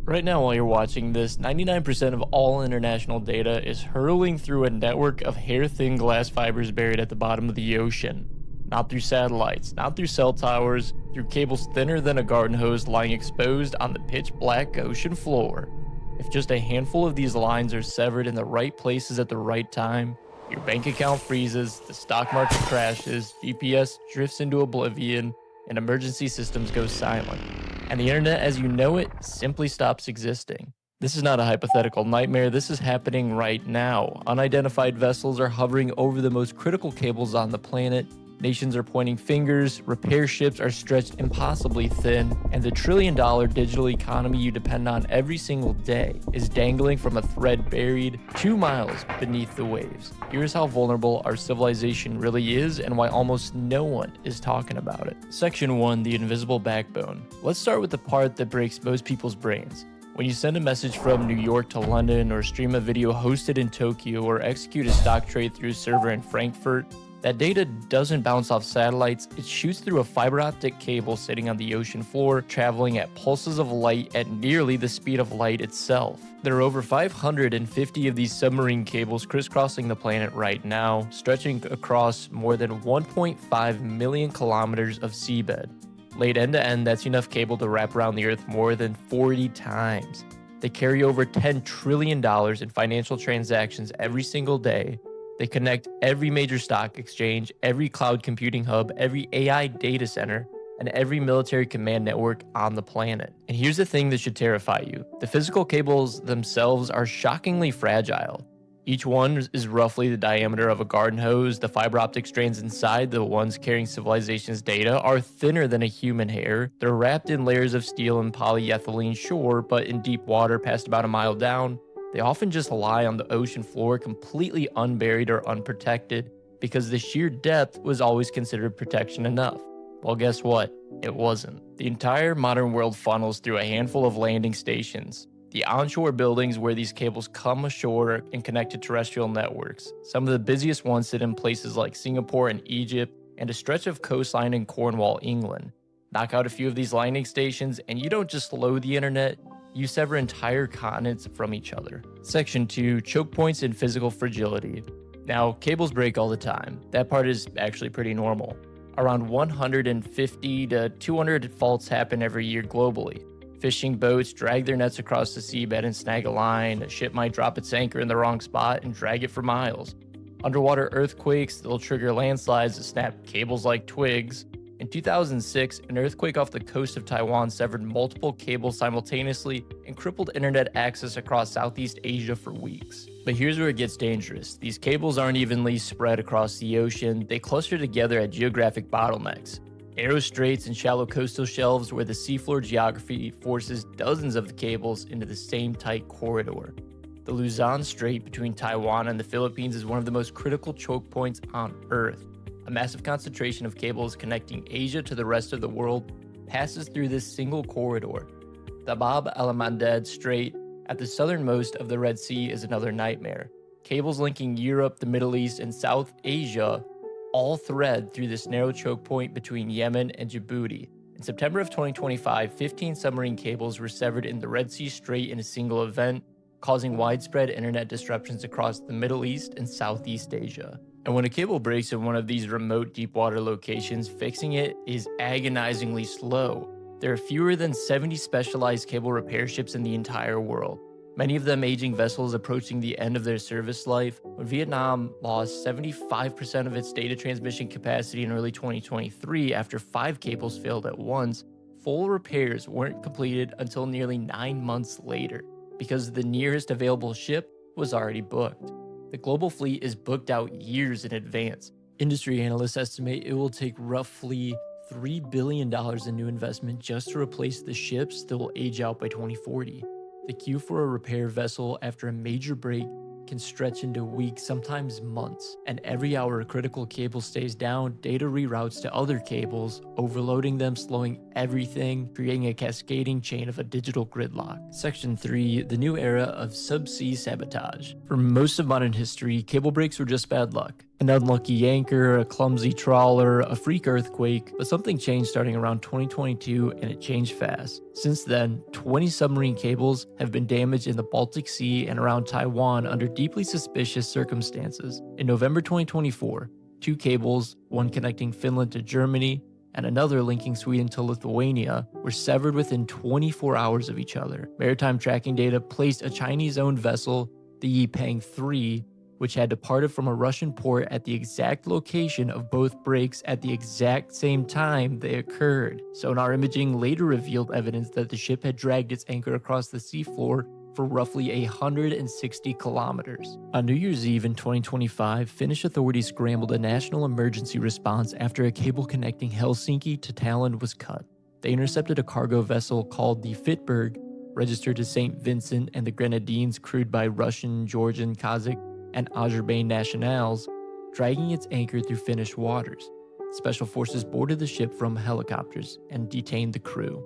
Right now, while you're watching this, 99% of all international data is hurtling through a network of hair-thin glass fibers buried at the bottom of the ocean. Not through satellites, not through cell towers, through cables thinner than a garden hose lying exposed on the pitch-black ocean floor. If just a handful of these lines are severed in the right places at the right time, your bank account freezes, the stock market crashes, GPS drifts into oblivion, and emergency systems go silent. And the internet as you know it simply stops existing. This is not a hypothetical nightmare, this is happening right now. Unidentified vessels are hovering over the most critical cables on the planet. Nations are pointing fingers, repair ships are stretched impossibly thin, and the trillion-dollar digital economy you depend on every single day is dangling from a thread buried 2 miles beneath the waves. Here's how vulnerable our civilization really is and why almost no one is talking about it. Section 1, the invisible backbone. Let's start with the part that breaks most people's brains. When you send a message from New York to London, or stream a video hosted in Tokyo, or execute a stock trade through a server in Frankfurt, that data doesn't bounce off satellites, it shoots through a fiber optic cable sitting on the ocean floor, traveling at pulses of light at nearly the speed of light itself. There are over 550 of these submarine cables crisscrossing the planet right now, stretching across more than 1.5 million kilometers of seabed. Laid end to end, that's enough cable to wrap around the Earth more than 40 times. They carry over $10 trillion in financial transactions every single day. They connect every major stock exchange, every cloud computing hub, every AI data center, and every military command network on the planet. And here's the thing that should terrify you. The physical cables themselves are shockingly fragile. Each one is roughly the diameter of a garden hose. The fiber optic strands inside, the ones carrying civilization's data, are thinner than a human hair. They're wrapped in layers of steel and polyethylene, sure, but in deep water past about a mile down. They often just lie on the ocean floor completely unburied or unprotected because the sheer depth was always considered protection enough. Well, guess what? It wasn't. The entire modern world funnels through a handful of landing stations, the onshore buildings where these cables come ashore and connect to terrestrial networks. Some of the busiest ones sit in places like Singapore and Egypt, and a stretch of coastline in Cornwall, England. Knock out a few of these landing stations and you don't just load the internet, you sever entire continents from each other. Section 2, choke points and physical fragility. Now, cables break all the time. That part is actually pretty normal. Around 150 to 200 faults happen every year globally. Fishing boats drag their nets across the seabed and snag a line. A ship might drop its anchor in the wrong spot and drag it for miles. Underwater earthquakes, they'll trigger landslides that snap cables like twigs. In 2006, an earthquake off the coast of Taiwan severed multiple cables simultaneously and crippled internet access across Southeast Asia for weeks. But here's where it gets dangerous. These cables aren't evenly spread across the ocean, they cluster together at geographic bottlenecks. Narrow straits and shallow coastal shelves where the seafloor geography forces dozens of the cables into the same tight corridor. The Luzon Strait between Taiwan and the Philippines is one of the most critical choke points on Earth. A massive concentration of cables connecting Asia to the rest of the world passes through this single corridor. The Bab el-Mandeb Strait at the southernmost of the Red Sea is another nightmare. Cables linking Europe, the Middle East, and South Asia all thread through this narrow choke point between Yemen and Djibouti. In September of 2025, 15 submarine cables were severed in the Red Sea Strait in a single event, causing widespread internet disruptions across the Middle East and Southeast Asia. And when a cable breaks in one of these remote deepwater locations, fixing it is agonizingly slow. There are fewer than 70 specialized cable repair ships in the entire world, many of them aging vessels approaching the end of their service life. When Vietnam lost 75% of its data transmission capacity in early 2023 after 5 cables failed at once, full repairs weren't completed until nearly 9 months later, because the nearest available ship was already booked. The global fleet is booked out years in advance. Industry analysts estimate it will take roughly $3 billion in new investment just to replace the ships that will age out by 2040. The queue for a repair vessel after a major break can stretch into weeks, sometimes months, and every hour a critical cable stays down, data reroutes to other cables, overloading them, slowing everything, creating a cascading chain of a digital gridlock. Section 3, the new era of subsea sabotage. For most of modern history, cable breaks were just bad luck. An unlucky anchor, a clumsy trawler, a freak earthquake, but something changed starting around 2022 and it changed fast. Since then, 20 submarine cables have been damaged in the Baltic Sea and around Taiwan under deeply suspicious circumstances. In November 2024, 2 cables, one connecting Finland to Germany and another linking Sweden to Lithuania, were severed within 24 hours of each other. Maritime tracking data placed a Chinese-owned vessel, the Yipeng 3, which had departed from a Russian port at the exact location of both breaks at the exact same time they occurred. Sonar imaging later revealed evidence that the ship had dragged its anchor across the seafloor for roughly 160 kilometers. On New Year's Eve in 2025, Finnish authorities scrambled a national emergency response after a cable connecting Helsinki to Tallinn was cut. They intercepted a cargo vessel called the Fitberg, registered to St. Vincent and the Grenadines, crewed by Russian, Georgian, Kazakh, and Azerbaijan nationals, dragging its anchor through Finnish waters. Special forces boarded the ship from helicopters and detained the crew.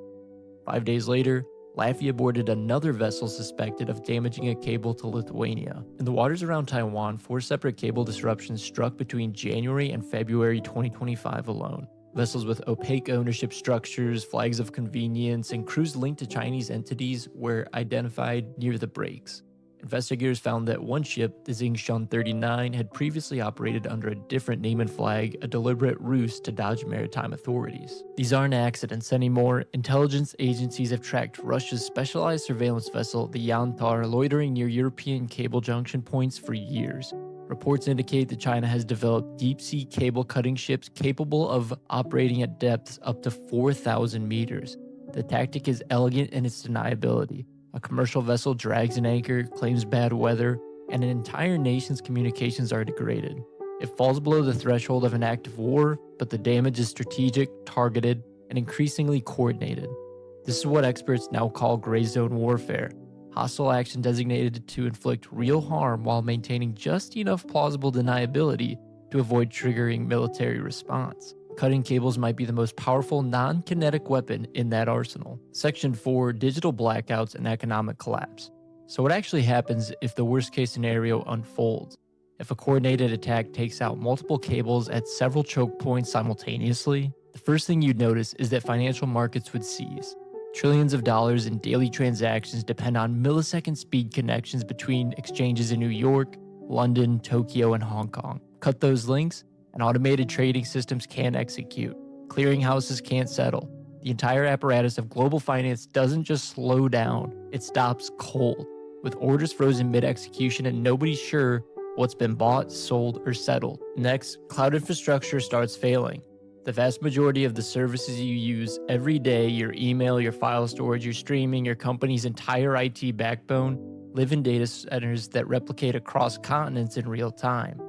5 days later, Latvia boarded another vessel suspected of damaging a cable to Lithuania. In the waters around Taiwan, 4 separate cable disruptions struck between January and February 2025 alone. Vessels with opaque ownership structures, flags of convenience, and crews linked to Chinese entities were identified near the breaks. Investigators found that one ship, the Xingshan 39, had previously operated under a different name and flag, a deliberate ruse to dodge maritime authorities. These aren't accidents anymore. Intelligence agencies have tracked Russia's specialized surveillance vessel, the Yantar, loitering near European cable junction points for years. Reports indicate that China has developed deep-sea cable-cutting ships capable of operating at depths up to 4,000 meters. The tactic is elegant in its deniability. A commercial vessel drags an anchor, claims bad weather, and an entire nation's communications are degraded. It falls below the threshold of an act of war, but the damage is strategic, targeted, and increasingly coordinated. This is what experts now call gray zone warfare, hostile action designated to inflict real harm while maintaining just enough plausible deniability to avoid triggering military response. Cutting cables might be the most powerful non-kinetic weapon in that arsenal. Section 4, Digital Blackouts and Economic Collapse. So what actually happens if the worst-case scenario unfolds? If a coordinated attack takes out multiple cables at several choke points simultaneously, the first thing you'd notice is that financial markets would seize. Trillions of dollars in daily transactions depend on millisecond speed connections between exchanges in New York, London, Tokyo, and Hong Kong. Cut those links, and automated trading systems can't execute. Clearinghouses can't settle. The entire apparatus of global finance doesn't just slow down, it stops cold, with orders frozen mid-execution and nobody sure what's been bought, sold, or settled. Next, cloud infrastructure starts failing. The vast majority of the services you use every day, your email, your file storage, your streaming, your company's entire IT backbone, live in data centers that replicate across continents in real time.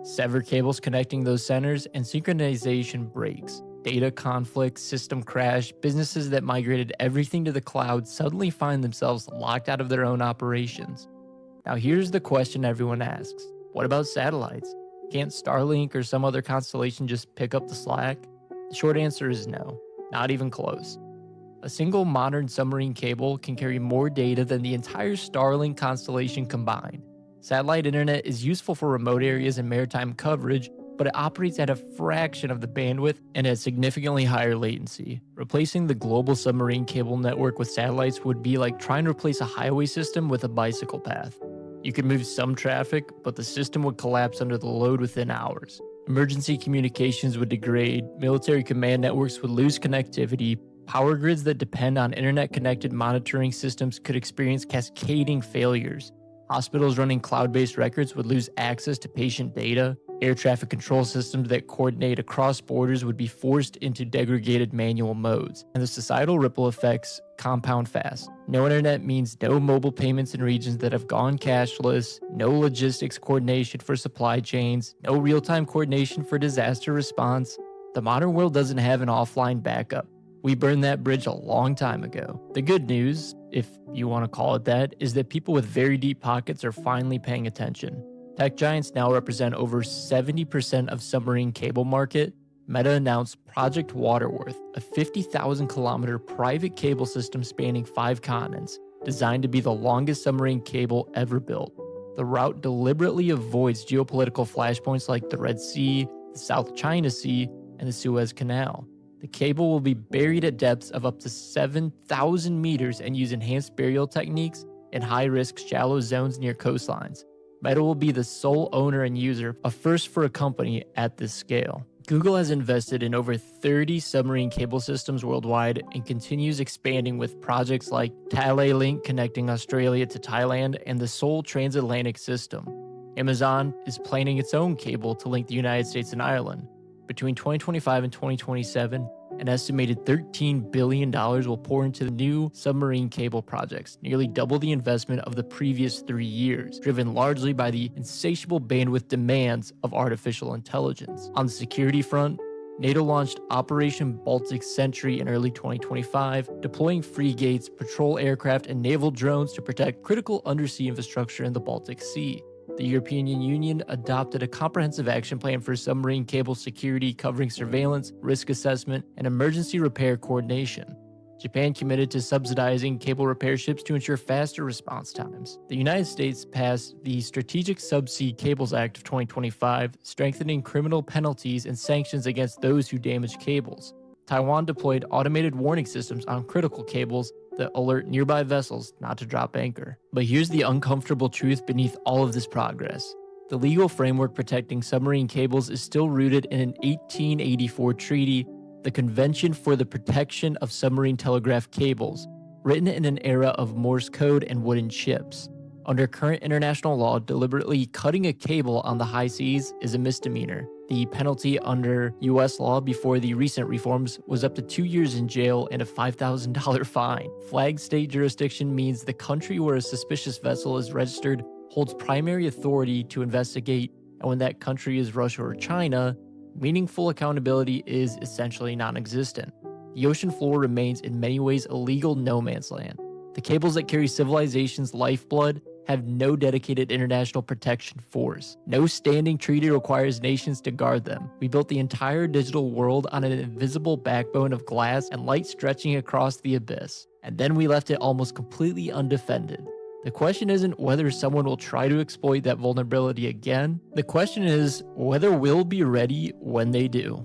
Sever cables connecting those centers and synchronization breaks. Data conflict, system crash, businesses that migrated everything to the cloud suddenly find themselves locked out of their own operations. Now here's the question everyone asks. What about satellites? Can't Starlink or some other constellation just pick up the slack? The short answer is no, not even close. A single modern submarine cable can carry more data than the entire Starlink constellation combined. Satellite internet is useful for remote areas and maritime coverage, but it operates at a fraction of the bandwidth and at significantly higher latency. Replacing the global submarine cable network with satellites would be like trying to replace a highway system with a bicycle path. You could move some traffic, but the system would collapse under the load within hours. Emergency communications would degrade, military command networks would lose connectivity, power grids that depend on internet-connected monitoring systems could experience cascading failures. Hospitals running cloud-based records would lose access to patient data. Air traffic control systems that coordinate across borders would be forced into degraded manual modes. And the societal ripple effects compound fast. No internet means no mobile payments in regions that have gone cashless, no logistics coordination for supply chains, no real-time coordination for disaster response. The modern world doesn't have an offline backup. We burned that bridge a long time ago. The good news, if you want to call it that, is that people with very deep pockets are finally paying attention. Tech giants now represent over 70% of submarine cable market. Meta announced Project Waterworth, a 50,000-kilometer private cable system spanning 5 continents, designed to be the longest submarine cable ever built. The route deliberately avoids geopolitical flashpoints like the Red Sea, the South China Sea, and the Suez Canal. The cable will be buried at depths of up to 7,000 meters and use enhanced burial techniques in high-risk shallow zones near coastlines. Meta will be the sole owner and user, a first for a company at this scale. Google has invested in over 30 submarine cable systems worldwide and continues expanding with projects like Thale Link connecting Australia to Thailand and the Seoul Transatlantic System. Amazon is planning its own cable to link the United States and Ireland. Between 2025 and 2027, an estimated $13 billion will pour into the new submarine cable projects, nearly double the investment of the previous 3 years, driven largely by the insatiable bandwidth demands of artificial intelligence. On the security front, NATO launched Operation Baltic Sentry in early 2025, deploying frigates, patrol aircraft, and naval drones to protect critical undersea infrastructure in the Baltic Sea. The European Union adopted a comprehensive action plan for submarine cable security covering surveillance, risk assessment, and emergency repair coordination. Japan committed to subsidizing cable repair ships to ensure faster response times. The United States passed the Strategic Subsea Cables Act of 2025, strengthening criminal penalties and sanctions against those who damage cables. Taiwan deployed automated warning systems on critical cables that alert nearby vessels not to drop anchor. But here's the uncomfortable truth beneath all of this progress. The legal framework protecting submarine cables is still rooted in an 1884 treaty, the Convention for the Protection of Submarine Telegraph Cables, written in an era of Morse code and wooden ships. Under current international law, deliberately cutting a cable on the high seas is a misdemeanor. The penalty under US law before the recent reforms was up to 2 years in jail and a $5,000 fine. Flag state jurisdiction means the country where a suspicious vessel is registered holds primary authority to investigate, and when that country is Russia or China, meaningful accountability is essentially non-existent. The ocean floor remains in many ways a legal no man's land. The cables that carry civilization's lifeblood have no dedicated international protection force. No standing treaty requires nations to guard them. We built the entire digital world on an invisible backbone of glass and light stretching across the abyss. And then we left it almost completely undefended. The question isn't whether someone will try to exploit that vulnerability again. The question is whether we'll be ready when they do.